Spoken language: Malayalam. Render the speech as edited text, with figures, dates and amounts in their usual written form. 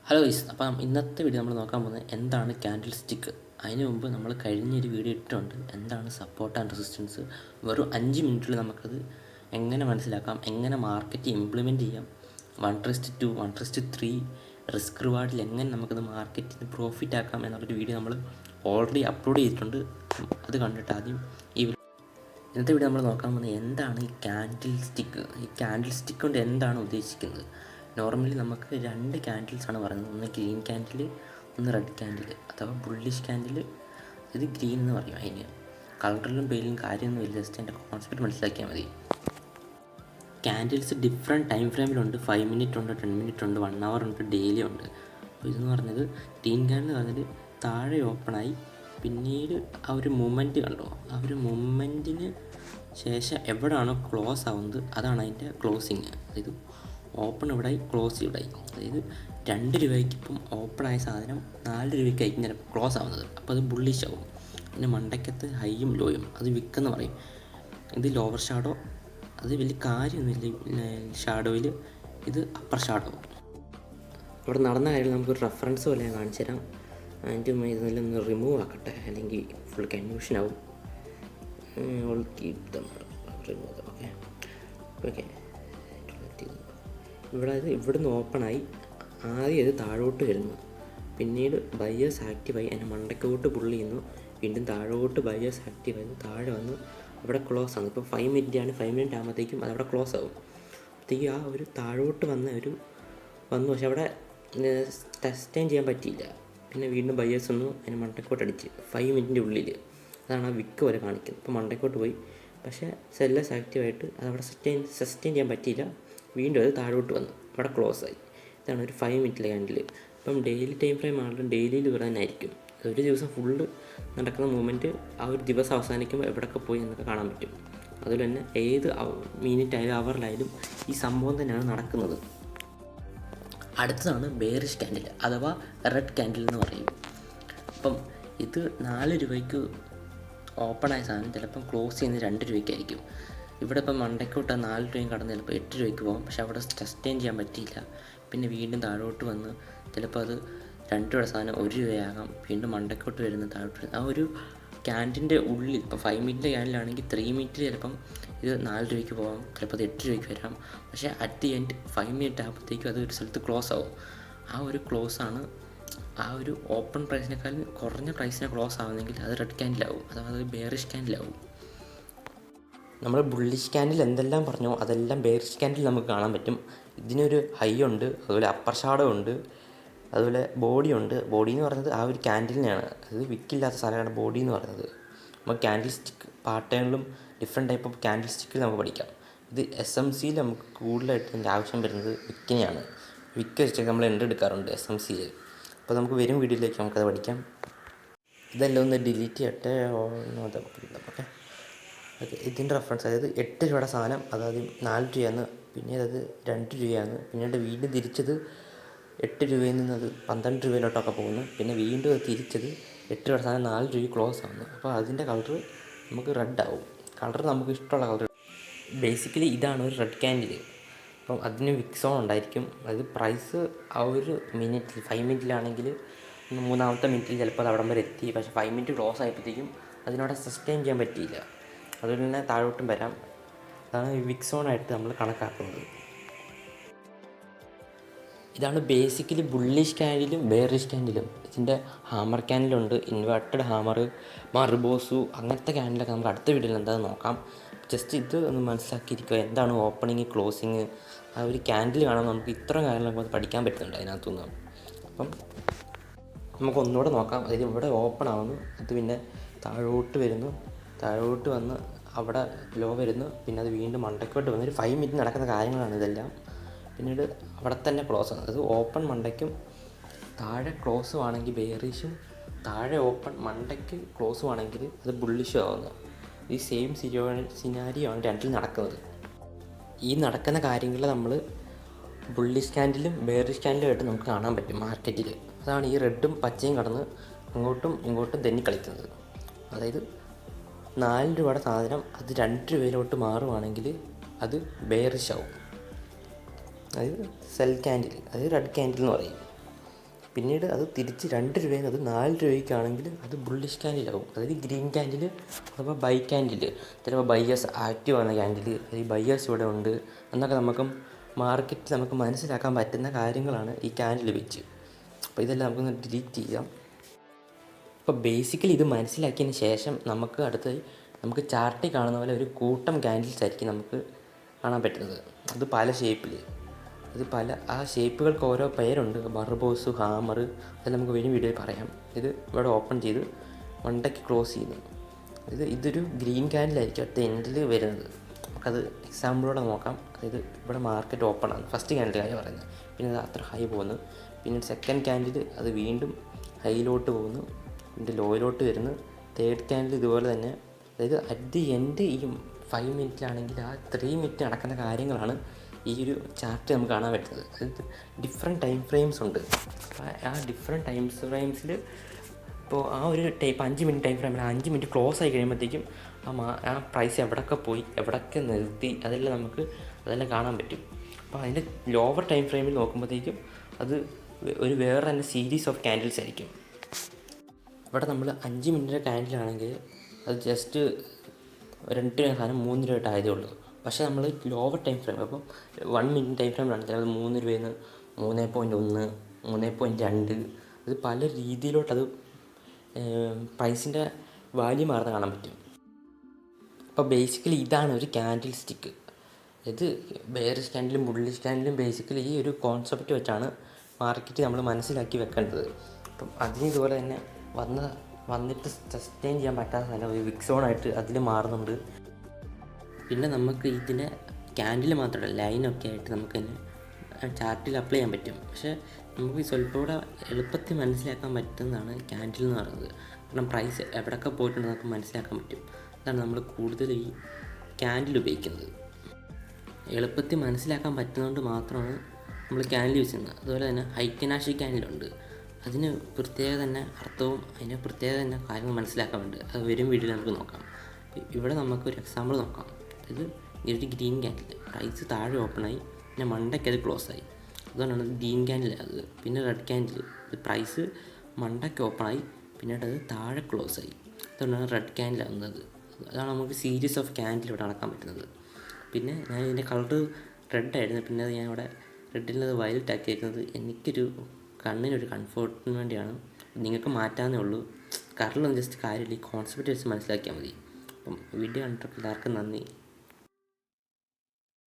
ഹലോ ഗൈസ്, അപ്പം ഇന്നത്തെ വീഡിയോ നമ്മൾ നോക്കാൻ പോകുന്നത് എന്താണ് ക്യാൻഡിൽ സ്റ്റിക്ക്. അതിന് മുമ്പ് നമ്മൾ കഴിഞ്ഞൊരു വീഡിയോ ഇട്ടിട്ടുണ്ട് എന്താണ് സപ്പോർട്ട് ആൻഡ് റെസിസ്റ്റൻസ്. വെറും 5 മിനിറ്റിൽ നമുക്കത് എങ്ങനെ മനസ്സിലാക്കാം, എങ്ങനെ മാർക്കറ്റ് ഇംപ്ലിമെൻറ്റ് ചെയ്യാം, 1:2, 1:3 റിസ്ക് റിവാർഡിൽ എങ്ങനെ നമുക്കത് മാർക്കറ്റിന് പ്രോഫിറ്റ് ആക്കാം എന്നുള്ളൊരു വീഡിയോ നമ്മൾ ഓൾറെഡി അപ്ലോഡ് ചെയ്തിട്ടുണ്ട്. അത് കണ്ടിട്ട് ആദ്യം ഇന്നത്തെ വീഡിയോ നമ്മൾ നോക്കാൻ പോകുന്നത് എന്താണ് ഈ ക്യാൻഡിൽ സ്റ്റിക്ക്. ഈ ക്യാൻഡിൽ സ്റ്റിക്ക് കൊണ്ട് എന്താണ് ഉദ്ദേശിക്കുന്നത്. നോർമലി നമുക്ക് 2 ക്യാൻഡിൽസാണ് പറയുന്നത്. ഒന്ന് ഗ്രീൻ ക്യാൻഡിൽ, ഒന്ന് റെഡ് ക്യാൻഡിൽ അഥവാ ബുള്ളിഷ് ക്യാൻഡിൽ. ഇത് ഗ്രീൻ എന്ന് പറയും. അതിന് കളറിലും പേരിലും കാര്യമൊന്നുമില്ല, ജസ്റ്റ് എൻ്റെ കോൺസെപ്റ്റ് മനസ്സിലാക്കിയാൽ മതി. ക്യാൻഡിൽസ് ഡിഫറെൻറ്റ് ടൈം ഫ്രെയിമിലുണ്ട്. 5 മിനിറ്റ് ഉണ്ട്, 10 മിനിറ്റ് ഉണ്ട്, 1 അവർ ഉണ്ട്, ഡെയിലി ഉണ്ട്. അപ്പോൾ ഇതെന്ന് പറഞ്ഞത് ഗ്രീൻ ക്യാൻഡിൽ എന്ന് പറഞ്ഞത് താഴെ ഓപ്പണായി പിന്നീട് ആ ഒരു മൂമെൻറ്റ് കണ്ടോ, ആ ഒരു മൂമെൻറ്റിന് ശേഷം എവിടെയാണോ ക്ലോസ് ആവുന്നത് അതാണ് അതിൻ്റെ ക്ലോസിങ്. അതായത് ഓപ്പൺ ഇവിടായി, ക്ലോസ് ഇവിടായി. അതായത് 2 രൂപയ്ക്ക് ഇപ്പം ഓപ്പണായ സാധനം 4 രൂപയ്ക്കായിരിക്കും ചിലപ്പോൾ ക്ലോസ് ആവുന്നത്. അപ്പോൾ അത് ബുള്ളിഷ് ആവും. പിന്നെ മണ്ടയ്ക്കത്ത് ഹൈയും ലോയും, അത് വിക്കെന്ന് പറയും. ഇത് ലോവർ ഷാഡോ, അത് വലിയ കാര്യമൊന്നുമില്ല ഷാഡോയിൽ. ഇത് അപ്പർ ഷാഡോ. ഇവിടെ നടന്ന കാര്യം നമുക്കൊരു റെഫറൻസ് പോലെ ഞാൻ കാണിച്ചു തരാം. അതിൻ്റെ ഇതെല്ലാം റിമൂവ് ആക്കട്ടെ, അല്ലെങ്കിൽ ഫുൾ കൺഫ്യൂഷൻ ആവും. ഓക്കെ ഓക്കെ ഇവിടുന്ന് ഓപ്പണായി ആദ്യം ഇത് താഴോട്ട് വരുന്നു, പിന്നീട് ബയേഴ്സ് ആക്റ്റീവായി അതിൻ്റെ മണ്ടയ്ക്കോട്ട് പുള്ളി ചെയ്യുന്നു, വീണ്ടും താഴോട്ട് ബയേഴ്സ് ആക്റ്റീവായി താഴെ വന്ന് അവിടെ ക്ലോസ് ആണ്. ഇപ്പോൾ 5 മിനിറ്റ് ആണ്, 5 മിനിറ്റ് ആകുമ്പോഴത്തേക്കും അതവിടെ ക്ലോസ് ആവും. അപ്പോഴത്തേക്കും ആ ഒരു താഴോട്ട് വന്നു, പക്ഷെ അവിടെ സസ്റ്റെയിൻ ചെയ്യാൻ പറ്റിയില്ല. പിന്നെ വീണ്ടും ബയേഴ്സ് വന്നു, അതിന് മണ്ടയ്ക്കോട്ട് അടിച്ച് 5 മിനിറ്റിൻ്റെ ഉള്ളിൽ. അതാണ് ആ വിക്ക് വരെ കാണിക്കുന്നത്. ഇപ്പോൾ മണ്ടയ്ക്കോട്ട് പോയി, പക്ഷേ സെല്ലേഴ്സ് ആക്റ്റീവായിട്ട് അതവിടെ സസ്റ്റെയിൻ ചെയ്യാൻ പറ്റിയില്ല. വീണ്ടും അത് താഴോട്ട് വന്നു, അവിടെ ക്ലോസ് ആയി. ഇതാണ് ഒരു 5 മിനിറ്റിലെ ക്യാൻഡിൽ. ഇപ്പം ഡെയിലി ടൈം ഫ്രെയിം ആണെങ്കിലും ഡെയിലിയിൽ ഇവിടെ തന്നെ ആയിരിക്കും. ഒരു ദിവസം ഫുള്ള് നടക്കുന്ന മൂവ്മെൻറ്റ് ആ ഒരു ദിവസം അവസാനിക്കുമ്പോൾ എവിടെയൊക്കെ പോയി എന്നൊക്കെ കാണാൻ പറ്റും. അതുപോലെ തന്നെ ഏത് മിനിറ്റ് ആയാലും അവറിലായാലും ഈ സംഭവം തന്നെയാണ് നടക്കുന്നത്. അടുത്തതാണ് ബെയറിഷ് ക്യാൻഡിൽ അഥവാ റെഡ് ക്യാൻഡിൽ എന്ന് പറയും. അപ്പം ഇത് 4 രൂപയ്ക്ക് ഓപ്പണായ സാധനം ചിലപ്പം ക്ലോസ് ചെയ്യുന്നത് 2 രൂപയ്ക്കായിരിക്കും. ഇവിടെ ഇപ്പം മണ്ടയ്ക്കോട്ട് 4 രൂപയും കടന്ന് ചിലപ്പോൾ 8 രൂപയ്ക്ക് പോകും, പക്ഷെ അവിടെ സസ്റ്റെയിൻ ചെയ്യാൻ പറ്റിയില്ല. പിന്നെ വീണ്ടും താഴോട്ട് വന്ന് ചിലപ്പോൾ അത് 2 രൂപയുടെ സാധനം 1 രൂപയാകാം. വീണ്ടും മണ്ടയ്ക്കോട്ട് വരുന്ന താഴോട്ട് വരുന്ന ആ ഒരു ക്യാൻഡിൻ്റെ ഉള്ളിൽ. ഇപ്പോൾ 5 മിനിറ്റിൻ്റെ ക്യാൻഡിലാണെങ്കിൽ 3 മിനിറ്റിൽ ചിലപ്പം ഇത് 4 രൂപയ്ക്ക് പോകാം, ചിലപ്പോൾ അത് 8 രൂപയ്ക്ക് വരാം. പക്ഷേ അറ്റ് ദി എൻഡ് 5 മിനിറ്റ് ആകുമ്പോഴത്തേക്കും അത് ഒരു സ്ഥലത്ത് ക്ലോസ് ആവും. ആ ഒരു ക്ലോസാണ് ആ ഒരു ഓപ്പൺ പ്രൈസിനേക്കാൾ കുറഞ്ഞ പ്രൈസിനെ ക്ലോസ് ആവുന്നെങ്കിൽ അത് റെഡ് ക്യാൻഡിലാവും, അഥവാ അത് ബെയറിഷ് ക്യാൻഡിലാവും. നമ്മൾ ബുള്ളിഷ് ക്യാൻഡിൽ എന്തെല്ലാം പറഞ്ഞോ അതെല്ലാം ബെയറിഷ് ക്യാൻഡിൽ നമുക്ക് കാണാൻ പറ്റും. ഇതിനൊരു ഹൈ ഉണ്ട്, അതുപോലെ അപ്പർ ഷാഡോ ഉണ്ട്, അതുപോലെ ബോഡി ഉണ്ട്. ബോഡി എന്ന് പറയുന്നത് ആ ഒരു ക്യാൻഡിലിനെയാണ്, അത് വിക്കില്ലാത്ത സാധനമാണ് ബോഡി എന്ന് പറയുന്നത്. നമുക്ക് ക്യാൻഡിൽ സ്റ്റിക്ക് പാറ്റേണിലും ഡിഫറെൻറ്റ് ടൈപ്പ് ഓഫ് ക്യാൻഡിൽ സ്റ്റിക്കിൽ നമുക്ക് പഠിക്കാം. ഇത് SMCയിൽ നമുക്ക് കൂടുതലായിട്ട് ഇതിൻ്റെ ആവശ്യം വരുന്നത് വിക്കിനെയാണ്. വിക്ക് വെച്ചൊക്കെ നമ്മൾ എടുക്കാറുണ്ട് SMCയിൽ. അപ്പോൾ നമുക്ക് വരും വീഡിയോയിലേക്ക് നമുക്കത് പഠിക്കാം. ഇതെല്ലാം ഒന്ന് ഡിലീറ്റ് ചെയ്യട്ടെ. ഓക്കെ ഓക്കെ ഇതിൻ്റെ റെഫറൻസ്, അതായത് 8 രൂപയുടെ സാധനം അതായത് 4 രൂപയാണ്, പിന്നീട് അത് 2 രൂപയാണ്, പിന്നീട് വീണ്ടും തിരിച്ചത് 8 രൂപയിൽ നിന്ന് അത് 12 രൂപയിലോട്ടൊക്കെ പോകുന്നു. പിന്നെ വീണ്ടും അത് തിരിച്ചത് 8 രൂപയുടെ സാധനം 4 രൂപ ക്ലോസ് ആവുന്നു. അപ്പോൾ അതിൻ്റെ കളറ് നമുക്ക് റെഡ് ആവും. കളർ നമുക്ക് ഇഷ്ടമുള്ള കളർ. ബേസിക്കലി ഇതാണ് ഒരു റെഡ് ക്യാൻഡിൽ. അപ്പം അതിന് വിക്സോൺ ഉണ്ടായിരിക്കും. അത് പ്രൈസ് ആ ഒരു മിനിറ്റിൽ 5 മിനിറ്റിലാണെങ്കിൽ 3-ാമത്തെ മിനിറ്റിൽ ചിലപ്പോൾ അത് അവിടം വരെ എത്തി. പക്ഷേ 5 മിനിറ്റ് ക്ലോസ് ആയപ്പോഴത്തേക്കും അതിനവിടെ സസ്റ്റെയിൻ ചെയ്യാൻ പറ്റിയില്ല. അതുപോലെ തന്നെ താഴോട്ടും വരാം. അതാണ് വിക്സോണായിട്ട് നമ്മൾ കണക്കാക്കുന്നത്. ഇതാണ് ബേസിക്കലി ബുള്ളിഷ് ക്യാൻഡിലും ബെയറിഷ് ക്യാൻഡിലും. ഇതിൻ്റെ ഹാമർ ക്യാൻഡിലുണ്ട്, ഇൻവേർട്ടഡ് ഹാമർ, മർബോസു, അങ്ങനത്തെ ക്യാൻഡിലൊക്കെ നമുക്ക് അടുത്ത വീഡിയോയിൽ എന്താണെന്ന് നോക്കാം. ജസ്റ്റ് ഇത് ഒന്ന് മനസ്സിലാക്കിയിരിക്കുക, എന്താണ് ഓപ്പണിങ് ക്ലോസിങ്. ആ ഒരു ക്യാൻഡിൽ കാണാൻ നമുക്ക് ഇത്രയും കാര്യങ്ങൾ നമുക്ക് പഠിക്കാൻ പറ്റുന്നുണ്ട് അതിനകത്തുനിന്ന്. അപ്പം നമുക്ക് ഒന്നുകൂടെ നോക്കാം. അതിൽ ഇവിടെ ഓപ്പൺ ആവുന്നു, അത് പിന്നെ താഴോട്ട് വരുന്നു, താഴോട്ട് വന്ന് അവിടെ ലോ വരുന്നു, പിന്നെ അത് വീണ്ടും മണ്ടയ്ക്കോട്ട് വന്ന് ഒരു 5 മിനിറ്റ് നടക്കുന്ന കാര്യങ്ങളാണ് ഇതെല്ലാം. പിന്നീട് അവിടെ തന്നെ ക്ലോസ് ആണ്. അത് ഓപ്പൺ മണ്ടയ്ക്കും താഴെ ക്ലോസും ആണെങ്കിൽ ബെയറിഷും, താഴെ ഓപ്പൺ മണ്ടയ്ക്ക് ക്ലോസും ആണെങ്കിൽ അത് ബുള്ളിഷും ആവുന്നത്. ഈ സെയിം സിനാരിയോ ആണ് രണ്ടിൽ നടക്കുന്നത്. ഈ നടക്കുന്ന കാര്യങ്ങൾ നമ്മൾ ബുള്ളിഷ് ക്യാൻഡിലും ബെയറിഷ് ക്യാൻഡിലും ആയിട്ട് നമുക്ക് കാണാൻ പറ്റും മാർക്കറ്റിൽ. അതാണ് ഈ റെഡും പച്ചയും കടന്ന് അങ്ങോട്ടും ഇങ്ങോട്ടും തെന്നി കളിക്കുന്നത്. അതായത് 4 രൂപയുടെ സാധനം അത് 2 രൂപയിലോട്ട് മാറുവാണെങ്കിൽ അത് ബെയറിഷ് ആവും. അതായത് സെൽ ക്യാൻഡിൽ, അതായത് റെഡ് ക്യാൻഡിൽ എന്ന് പറയും. പിന്നീട് അത് തിരിച്ച് 2 രൂപയിൽ അത് 4 രൂപയ്ക്കാണെങ്കിൽ അത് ബുള്ളിഷ് ക്യാൻഡിലാവും. അതായത് ഗ്രീൻ ക്യാൻഡിൽ അഥവാ ബൈ ക്യാൻഡിൽ, ചിലപ്പോൾ ബയ്യേഴ്സ് ആക്റ്റീവ് ആവുന്ന ക്യാൻഡിൽ, ഈ ബയ്യേഴ്സ് ഇവിടെ ഉണ്ട് എന്നൊക്കെ നമുക്ക് മാർക്കറ്റിൽ നമുക്ക് മനസ്സിലാക്കാൻ പറ്റുന്ന കാര്യങ്ങളാണ് ഈ ക്യാൻഡിൽ വെച്ച്. അപ്പോൾ ഇതെല്ലാം നമുക്കൊന്ന് ഡിലീറ്റ് ചെയ്യാം. അപ്പോൾ ബേസിക്കലി ഇത് മനസ്സിലാക്കിയതിന് ശേഷം നമുക്ക് അടുത്തായി നമുക്ക് ചാർട്ടിൽ കാണുന്ന പോലെ ഒരു കൂട്ടം ക്യാൻഡിൽസ് ആയിരിക്കും നമുക്ക് കാണാൻ പറ്റുന്നത്. അത് പല ഷേപ്പിൽ, ഇത് ആ ഷേപ്പുകൾക്ക് ഓരോ പേരുണ്ട്. ബർബോസ്, ഹാമർ, അതെല്ലാം നമുക്ക് വരും വീഡിയോയിൽ പറയാം. ഇത് ഇവിടെ ഓപ്പൺ ചെയ്ത് മണ്ടയ്ക്ക് ക്ലോസ് ചെയ്യുന്നു. ഇതൊരു ഗ്രീൻ ക്യാൻഡിലായിരിക്കും അറ്റ് എൻഡിൽ വരുന്നത്. നമുക്കത് എക്സാമ്പിളോടെ നോക്കാം. അതായത് ഇവിടെ മാർക്കറ്റ് ഓപ്പൺ ആണ്, ഫസ്റ്റ് ക്യാൻഡിലായി പറയുന്നത്. പിന്നെ അത് അത്ര ഹൈ പോകുന്നു. പിന്നെ സെക്കൻഡ് ക്യാൻഡിൽ അത് വീണ്ടും ഹൈയിലോട്ട് പോകുന്നു, പിന്നെ ലോയിലോട്ട് വരുന്നു. തേർഡ് ക്യാൻഡിൽ ഇതുപോലെ തന്നെ. അതായത് അറ്റ് ദി എൻഡ് ഈ 5 മിനിറ്റിലാണെങ്കിൽ ആ 3 മിനിറ്റ് നടക്കുന്ന കാര്യങ്ങളാണ് ഈ ഒരു ചാർട്ട് നമുക്ക് കാണാൻ പറ്റുന്നത്. അതായത് ഡിഫറെൻറ്റ് ടൈം ഫ്രെയിംസ് ഉണ്ട്. അപ്പോൾ ആ ഡിഫറെൻറ്റ് ടൈം ഫ്രെയിംസിൽ ഇപ്പോൾ ആ ഒരു 5 മിനിറ്റ് ടൈം ഫ്രെയിമിൽ 5 മിനിറ്റ് ക്ലോസ് ആയി കഴിയുമ്പോഴത്തേക്കും ആ പ്രൈസ് എവിടെയൊക്കെ പോയി, എവിടെയൊക്കെ നിർത്തി, അതെല്ലാം കാണാൻ പറ്റും. അപ്പോൾ അതിൻ്റെ ലോവർ ടൈം ഫ്രെയിമിൽ നോക്കുമ്പോഴത്തേക്കും അത് വേറെ തന്നെ സീരീസ് ഓഫ് ക്യാൻഡിൽസ് ആയിരിക്കും. ഇവിടെ നമ്മൾ 5 മിനിറ്റിൻ്റെ ക്യാൻഡിലാണെങ്കിൽ അത് ജസ്റ്റ് 2 രൂപ സാധനം 3 രൂപ ആയതേ ഉള്ളൂ. പക്ഷേ നമ്മൾ ലോവർ ടൈം ഫ്രെയിം, അപ്പം 1 മിനിറ്റ് ടൈം ഫ്രെയിമിലാണ് ചിലത് 3 രൂപയിൽ നിന്ന് 3.1, 3.2, അത് പല രീതിയിലോട്ടത് പ്രൈസിൻ്റെ വാല്യൂ മാറുന്ന കാണാൻ പറ്റും. അപ്പോൾ ബേസിക്കലി ഇതാണ് ഒരു ക്യാൻഡിൽ സ്റ്റിക്ക്. ഇത് ബെയറിഷ് ക്യാൻഡിലും ബുള്ളിഷ് ക്യാൻഡിലും ബേസിക്കലി ഈ ഒരു കോൺസെപ്റ്റ് വെച്ചാണ് മാർക്കറ്റ് നമ്മൾ മനസ്സിലാക്കി വെക്കേണ്ടത്. അപ്പം അതിന് ഇതുപോലെ തന്നെ വന്നിട്ട് സസ്റ്റെയിൻ ചെയ്യാൻ പറ്റാത്ത തന്നെ ഒരു വിക്സോണായിട്ട് അതിൽ മാറുന്നുണ്ട്. പിന്നെ നമുക്ക് ഇതിനെ ക്യാൻഡിൽ മാത്രമല്ല ലൈനൊക്കെ ആയിട്ട് നമുക്ക് തന്നെ ചാർട്ടിൽ അപ്ലൈ ചെയ്യാൻ പറ്റും. പക്ഷേ നമുക്ക് സ്വല്പം കൂടെ എളുപ്പത്തിൽ മനസ്സിലാക്കാൻ പറ്റുന്നതാണ് ക്യാൻഡിൽ എന്ന് പറയുന്നത്. കാരണം പ്രൈസ് എവിടെയൊക്കെ പോയിട്ടുണ്ടെന്ന് നമുക്ക് മനസ്സിലാക്കാൻ പറ്റും. അതാണ് നമ്മൾ കൂടുതൽ ഈ ക്യാൻഡിൽ ഉപയോഗിക്കുന്നത്. എളുപ്പത്തിൽ മനസ്സിലാക്കാൻ പറ്റുന്നതുകൊണ്ട് മാത്രമാണ് നമ്മൾ ക്യാൻഡിൽ യൂസ് ചെയ്യുന്നത്. അതുപോലെ തന്നെ ഹൈക്കനാഷി ക്യാൻഡിലുണ്ട്. അതിന് പ്രത്യേക തന്നെ അർത്ഥവും അതിന് പ്രത്യേക തന്നെ കാര്യങ്ങൾ മനസ്സിലാക്കാൻ വേണ്ടി അത് വരും വീഡിയോയിൽ നമുക്ക് നോക്കാം. ഇവിടെ നമുക്കൊരു എക്സാമ്പിൾ നോക്കാം. അതായത് ഒരു ഗ്രീൻ ക്യാൻഡിൽ പ്രൈസ് താഴെ ഓപ്പണായി, പിന്നെ മണ്ടയ്ക്ക് അത് ക്ലോസ് ആയി. അതുകൊണ്ടാണ് ഗ്രീൻ ക്യാൻഡിൽ അത്. പിന്നെ റെഡ് ക്യാൻഡിൽ ഇത് പ്രൈസ് മണ്ടയ്ക്ക് ഓപ്പണായി, പിന്നീട് അത് താഴെ ക്ലോസ് ആയി. അതുകൊണ്ടാണ് റെഡ് ക്യാൻഡിൽ ആകുന്നത്. അതാണ് നമുക്ക് സീരീസ് ഓഫ് ക്യാൻഡിൽ ഇവിടെ നടക്കാൻ പറ്റുന്നത്. പിന്നെ ഞാൻ ഇതിൻ്റെ കളർ റെഡായിരുന്നു, പിന്നെ അത് ഞാൻ ഇവിടെ റെഡിലത് വയലറ്റ് ആക്കിയിരിക്കുന്നത് എനിക്കൊരു കണ്ണിനൊരു കംഫർട്ടിന് വേണ്ടിയാണ്. നിങ്ങൾക്ക് മാറ്റാവുന്നേ ഉള്ളൂ. കളറിലൊന്നും ജസ്റ്റ് കാര്യമില്ല, ഈ കോൺസെപ്റ്റ് വെച്ച് മനസ്സിലാക്കിയാൽ മതി. അപ്പം വീഡിയോ കണ്ടിട്ട് എല്ലാവർക്കും നന്ദി.